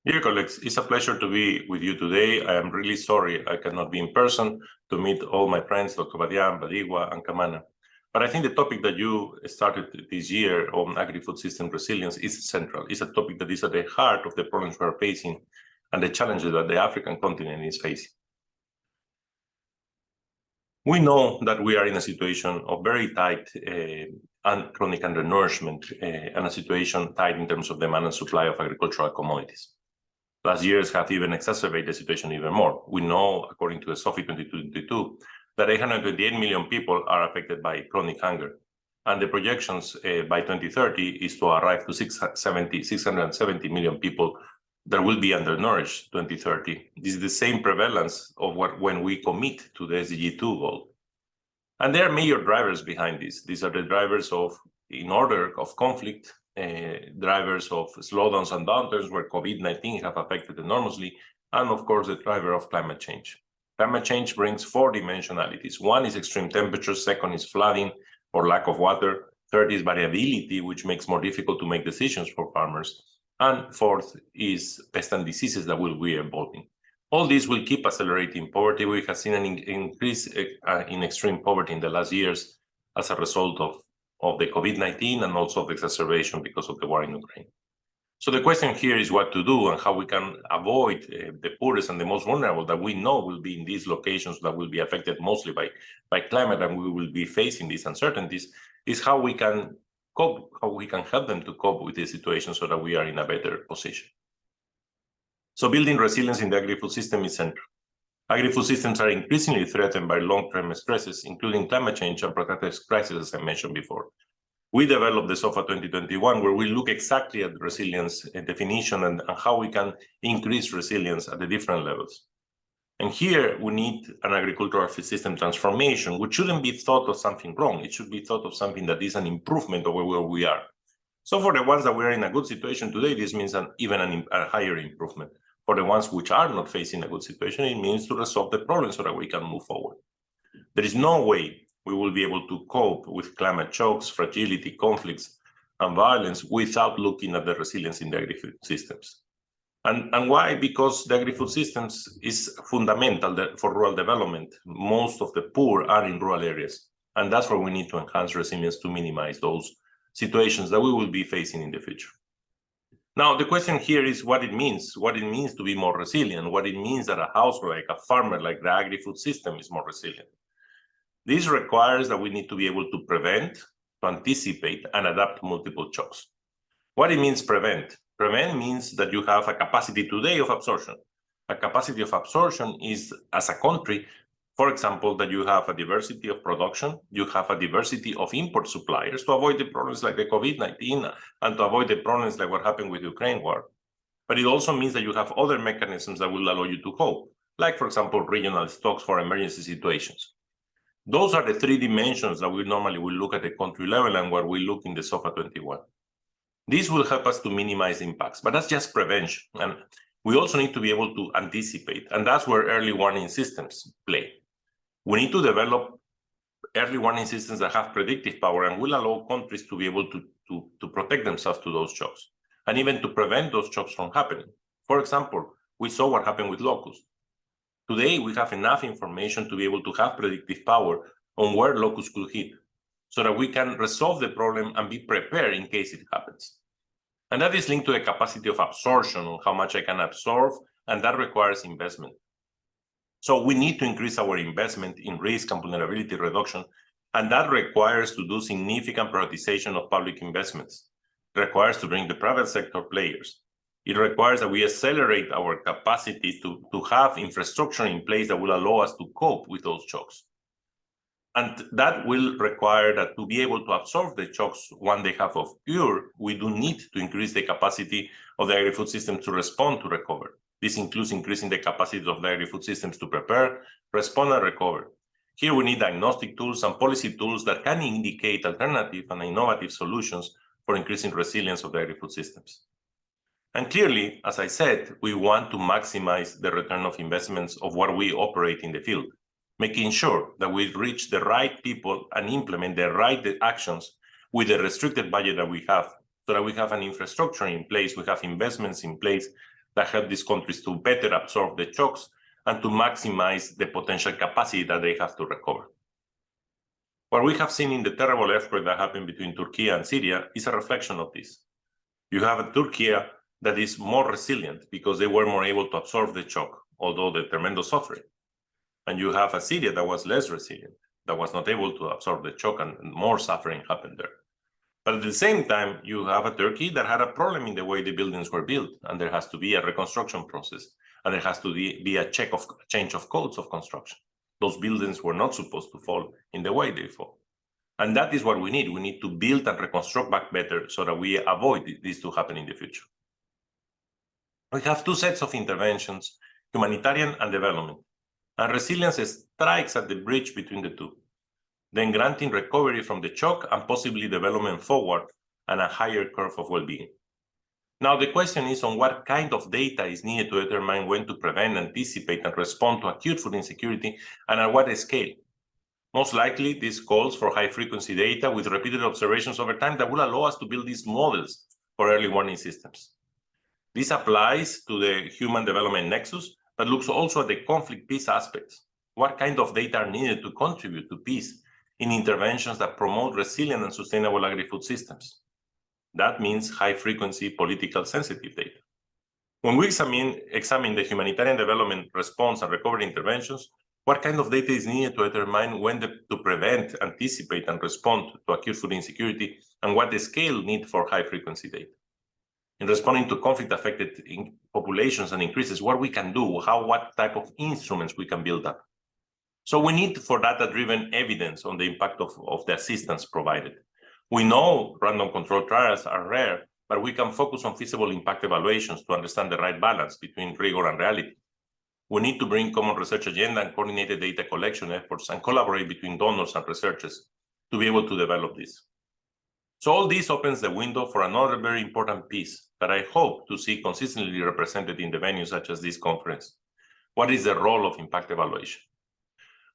Dear colleagues, it's a pleasure to be with you today. I am really sorry I cannot be in person to meet all my friends, Dr. Badian, Badigua, and Kamana. But I think the topic that you started this year on agri-food system resilience is central. It's a topic that is at the heart of the problems we are facing and the challenges that the African continent is facing. We know that we are in a situation of very tight and chronic undernourishment and a situation tight in terms of demand and supply of agricultural commodities. Last years have even exacerbated the situation even more. We know, according to the SOFI 2022, that 828 million people are affected by chronic hunger. And the projections by 2030 is to arrive to 670 million people that will be undernourished 2030. This is the same prevalence of when we commit to the SDG 2 goal. And there are major drivers behind this. These are the drivers of, in order of conflict, drivers of slowdowns and downturns where COVID-19 have affected enormously, and of course the driver of climate change. Climate change brings four dimensionalities. One is extreme temperatures, second is flooding or lack of water, third is variability, which makes more difficult to make decisions for farmers, and fourth is pests and diseases that will be evolving. All this will keep accelerating poverty. We have seen an increase in extreme poverty in the last years as a result of the COVID-19 and also the exacerbation because of the war in Ukraine. So the question here is what to do and how we can avoid the poorest and the most vulnerable that we know will be in these locations that will be affected mostly by climate, and we will be facing these uncertainties, is how we can cope, how we can help them to cope with this situation so that we are in a better position. So building resilience in the agri-food system is central. Agri-food systems are increasingly threatened by long-term stresses, including climate change and protective crisis, as I mentioned before. We developed the SOFA 2021, where we look exactly at resilience definition and how we can increase resilience at the different levels. And here we need an agricultural system transformation, which shouldn't be thought of something wrong. It should be thought of something that is an improvement over where we are. So for the ones that we are in a good situation today, this means even a higher improvement. For the ones which are not facing a good situation, it means to resolve the problem so that we can move forward. There is no way we will be able to cope with climate shocks, fragility, conflicts, and violence without looking at the resilience in the agri-food systems. And why? Because the agri-food systems is fundamental for rural development. Most of the poor are in rural areas, and that's where we need to enhance resilience to minimize those situations that we will be facing in the future. Now, the question here is what it means to be more resilient, what it means that a household, like a farmer, like the agri-food system is more resilient. This requires that we need to be able to prevent, to anticipate, and adapt to multiple shocks. What it means prevent? Prevent means that you have a capacity today of absorption. A capacity of absorption is, as a country, for example, that you have a diversity of production, you have a diversity of import suppliers to avoid the problems like the COVID-19 and to avoid the problems like what happened with the Ukraine war. But it also means that you have other mechanisms that will allow you to cope, like, for example, regional stocks for emergency situations. Those are the three dimensions that we normally will look at the country level and where we look in the SOFA 21. This will help us to minimize impacts, but that's just prevention. And we also need to be able to anticipate, and that's where early warning systems play. We need to develop early warning systems that have predictive power and will allow countries to be able to protect themselves to those shocks and even to prevent those shocks from happening. For example, we saw what happened with locusts. Today, we have enough information to be able to have predictive power on where locusts could hit so that we can resolve the problem and be prepared in case it happens. And that is linked to the capacity of absorption, on how much I can absorb, and that requires investment. So we need to increase our investment in risk and vulnerability reduction, and that requires to do significant prioritization of public investments. It requires to bring the private sector players. It requires that we accelerate our capacity to have infrastructure in place that will allow us to cope with those shocks. And that will require that to be able to absorb the shocks when they have occurred, we do need to increase the capacity of the agri-food system to respond to recover. This includes increasing the capacity of the agri-food systems to prepare, respond, and recover. Here we need diagnostic tools and policy tools that can indicate alternative and innovative solutions for increasing resilience of the agri-food systems. And clearly, as I said, we want to maximize the return of investments of what we operate in the field, making sure that we reach the right people and implement the right actions with the restricted budget that we have, so that we have an infrastructure in place, we have investments in place that help these countries to better absorb the shocks and to maximize the potential capacity that they have to recover. What we have seen in the terrible earthquake that happened between Turkey and Syria is a reflection of this. You have a Turkey that is more resilient because they were more able to absorb the shock, although the tremendous suffering. And you have a Syria that was less resilient, that was not able to absorb the shock, and more suffering happened there. But at the same time, you have a Turkey that had a problem in the way the buildings were built, and there has to be a reconstruction process, and there has to be a change of codes of construction. Those buildings were not supposed to fall in the way they fall. And that is what we need. We need to build and reconstruct back better so that we avoid this to happen in the future. We have two sets of interventions, humanitarian and development. And resilience strikes at the bridge between the two, then granting recovery from the shock and possibly development forward and a higher curve of well-being. Now, the question is on what kind of data is needed to determine when to prevent, anticipate, and respond to acute food insecurity, and at what scale. Most likely, this calls for high-frequency data with repeated observations over time that will allow us to build these models for early warning systems. This applies to the human development nexus, but looks also at the conflict peace aspects. What kind of data are needed to contribute to peace in interventions that promote resilient and sustainable agri-food systems? That means high-frequency, political sensitive data. When we examine the humanitarian development response and recovery interventions, what kind of data is needed to determine when to prevent, anticipate, and respond to acute food insecurity, and what the scale need for high-frequency data? In responding to conflict-affected populations and increases, what we can do, what type of instruments we can build up. So we need for data-driven evidence on the impact of the assistance provided. We know random control trials are rare, but we can focus on feasible impact evaluations to understand the right balance between rigor and reality. We need to bring common research agenda and coordinated data collection efforts and collaborate between donors and researchers to be able to develop this. So all this opens the window for another very important piece that I hope to see consistently represented in the venues such as this conference. What is the role of impact evaluation?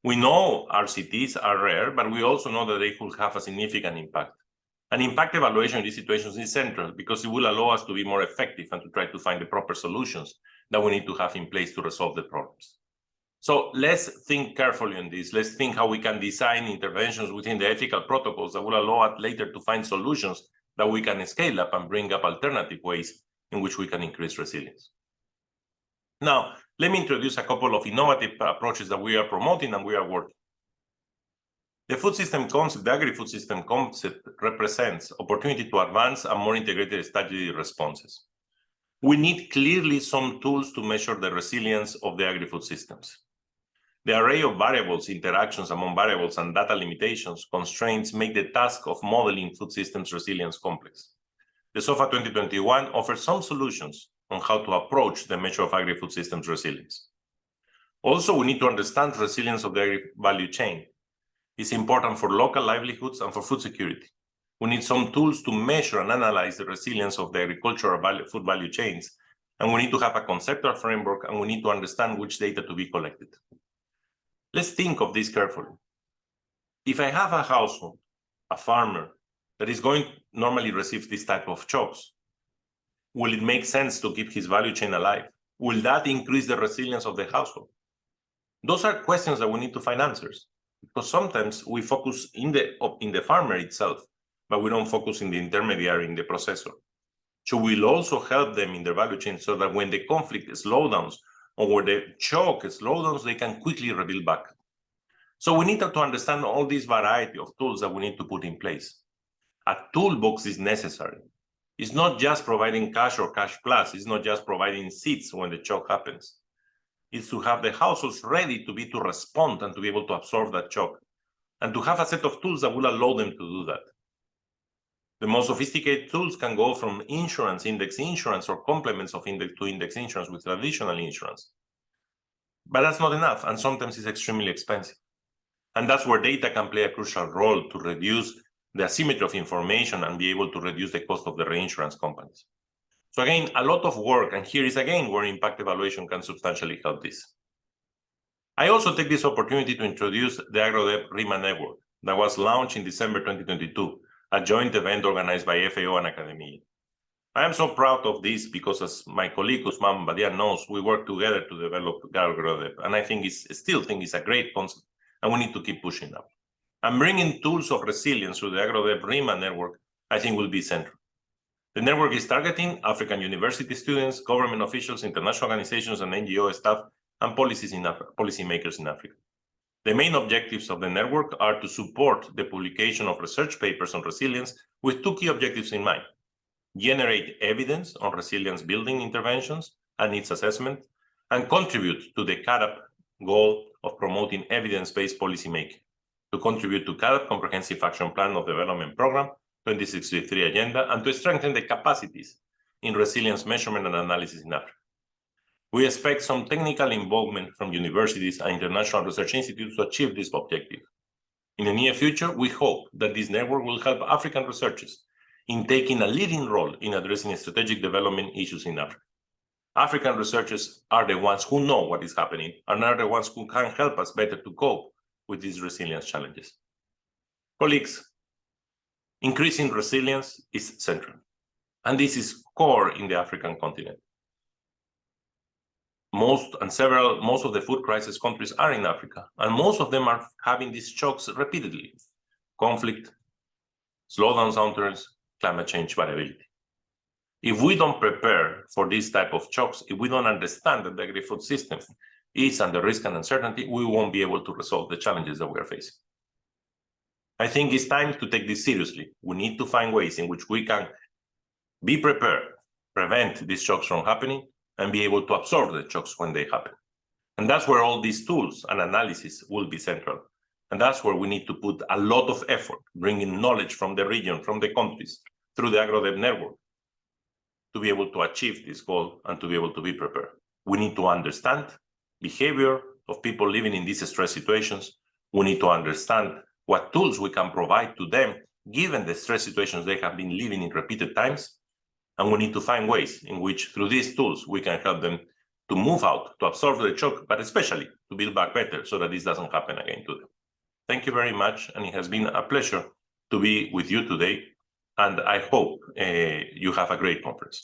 We know RCTs are rare, but we also know that they could have a significant impact. And impact evaluation in these situations is central because it will allow us to be more effective and to try to find the proper solutions that we need to have in place to resolve the problems. So let's think carefully on this. Let's think how we can design interventions within the ethical protocols that will allow us later to find solutions that we can scale up and bring up alternative ways in which we can increase resilience. Now, let me introduce a couple of innovative approaches that we are promoting and we are working. The food system concept, the agri-food system concept, represents opportunity to advance and more integrated strategy responses. We need clearly some tools to measure the resilience of the agri-food systems. The array of variables, interactions among variables, and data limitations, constraints make the task of modeling food systems resilience complex. The SOFA 2021 offers some solutions on how to approach the measure of agri-food systems resilience. Also, we need to understand resilience of the agri-value chain. It's important for local livelihoods and for food security. We need some tools to measure and analyze the resilience of the agricultural food value chains, and we need to have a conceptual framework, and we need to understand which data to be collected. Let's think of this carefully. If I have a household, a farmer, that is going to normally receive this type of shocks, will it make sense to keep his value chain alive? Will that increase the resilience of the household? Those are questions that we need to find answers, because sometimes we focus in the farmer itself, but we don't focus in the intermediary, in the processor. So we'll also help them in their value chain so that when the conflict slowdowns or when the shock slowdowns, they can quickly rebuild back. So we need to understand all this variety of tools that we need to put in place. A toolbox is necessary. It's not just providing cash or cash plus. It's not just providing seeds when the shock happens. It's to have the households ready to respond and to be able to absorb that shock, and to have a set of tools that will allow them to do that. The most sophisticated tools can go from insurance, index insurance, or complements of index to index insurance with traditional insurance. But that's not enough, and sometimes it's extremely expensive. And that's where data can play a crucial role to reduce the asymmetry of information and be able to reduce the cost of the reinsurance companies. So again, a lot of work, and here is again where impact evaluation can substantially help this. I also take this opportunity to introduce the AGRODEP RIMA network that was launched in December 2022, a joint event organized by FAO and academia. I am so proud of this because, as my colleague Usman Badian knows, we work together to develop AGRODEP, and I still think it's a great concept, and we need to keep pushing up. And bringing tools of resilience through the AGRODEP RIMA network, I think, will be central. The network is targeting African university students, government officials, international organizations, and NGO staff, and policymakers in Africa. The main objectives of the network are to support the publication of research papers on resilience with two key objectives in mind: generate evidence on resilience building interventions and needs assessment, and contribute to the CARAP goal of promoting evidence-based policymaking, to contribute to CARAP Comprehensive Action Plan of Development Program 2063 agenda, and to strengthen the capacities in resilience measurement and analysis in Africa. We expect some technical involvement from universities and international research institutes to achieve this objective. In the near future, we hope that this network will help African researchers in taking a leading role in addressing strategic development issues in Africa. African researchers are the ones who know what is happening and are the ones who can help us better to cope with these resilience challenges. Colleagues, increasing resilience is central, and this is core in the African continent. Most of the food crisis countries are in Africa, and most of them are having these shocks repeatedly: conflict, slowdowns, downturns, climate change variability. If we don't prepare for this type of shocks, if we don't understand that the agri-food system is under risk and uncertainty, we won't be able to resolve the challenges that we are facing. I think it's time to take this seriously. We need to find ways in which we can be prepared, prevent these shocks from happening, and be able to absorb the shocks when they happen. And that's where all these tools and analysis will be central. And that's where we need to put a lot of effort, bringing knowledge from the region, from the countries, through the AGRODEP network, to be able to achieve this goal and to be able to be prepared. We need to understand behavior of people living in these stress situations. We need to understand what tools we can provide to them, given the stress situations they have been living in repeated times. And we need to find ways in which, through these tools, we can help them to move out, to absorb the shock, but especially to build back better so that this doesn't happen again to them. Thank you very much, and it has been a pleasure to be with you today, and I hope you have a great conference.